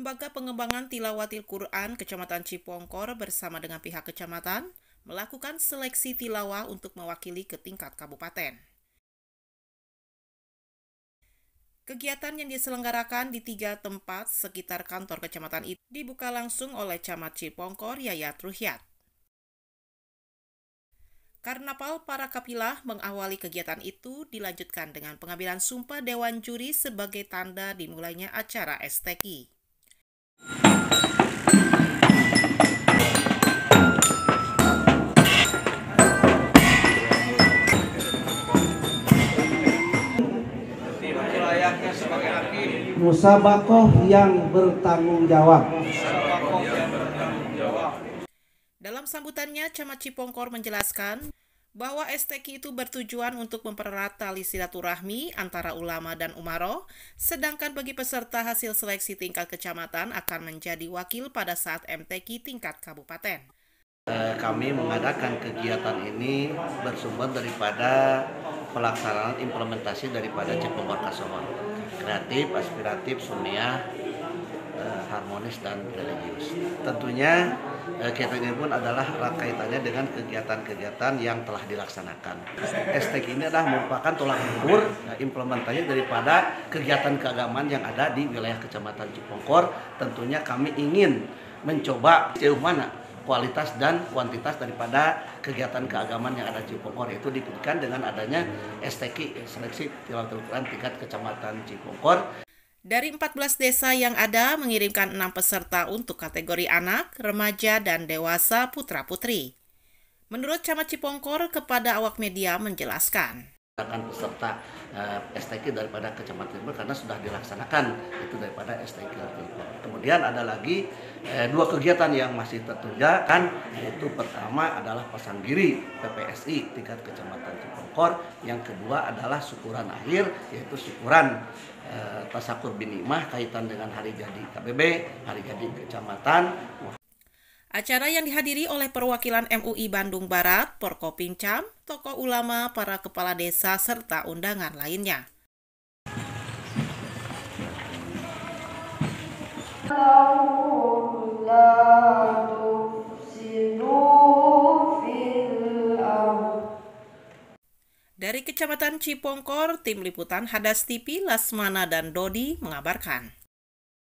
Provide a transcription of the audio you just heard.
Lembaga Pengembangan Tilawatil Quran Kecamatan Cipongkor bersama dengan pihak kecamatan melakukan seleksi tilawah untuk mewakili ke tingkat kabupaten. Kegiatan yang diselenggarakan di 3 tempat sekitar kantor kecamatan itu dibuka langsung oleh Camat Cipongkor Yayat Ruhyat. Karnaval para kapilah mengawali kegiatan itu dilanjutkan dengan pengambilan sumpah Dewan Juri sebagai tanda dimulainya acara STQ. Musabaqah yang bertanggung jawab. Dalam sambutannya, Camat Cipongkor menjelaskan bahwa STQ itu bertujuan untuk mempererat tali silaturahmi antara ulama dan umaroh, sedangkan bagi peserta hasil seleksi tingkat kecamatan akan menjadi wakil pada saat MTQ tingkat kabupaten. Kami mengadakan kegiatan ini bersumber daripada pelaksanaan implementasi daripada Cipongkor Kasongon. Kreatif, aspiratif, sunniyah, harmonis, dan religius. Tentunya kegiatan ini pun adalah erat kaitannya dengan kegiatan-kegiatan yang telah dilaksanakan. STQ ini adalah merupakan tolak ukur implementasi daripada kegiatan keagamaan yang ada di wilayah Kecamatan Cipongkor. Tentunya kami ingin mencoba sejauh mana kualitas dan kuantitas daripada kegiatan keagamaan yang ada di Cipongkor, yaitu dibuktikan dengan adanya STQ, seleksi tilawatil Quran tingkat Kecamatan Cipongkor. Dari 14 desa yang ada mengirimkan 6 peserta untuk kategori anak, remaja, dan dewasa putra-putri. Menurut Camat Cipongkor kepada awak media menjelaskan. Akan peserta STQ daripada Kecamatan Cipongkor karena sudah dilaksanakan itu daripada STQ. Kemudian ada lagi 2 kegiatan yang masih tertunda, yaitu pertama adalah pasang giri PPSI tingkat Kecamatan Cipongkor, yang kedua adalah syukuran akhir, yaitu syukuran tasakur binimah kaitan dengan hari jadi KBB, hari jadi kecamatan. Acara yang dihadiri oleh perwakilan MUI Bandung Barat, Porkopimcam, tokoh ulama, para kepala desa, serta undangan lainnya. Dari Kecamatan Cipongkor, Tim Liputan Hadas TV, Lasmana dan Dodi mengabarkan.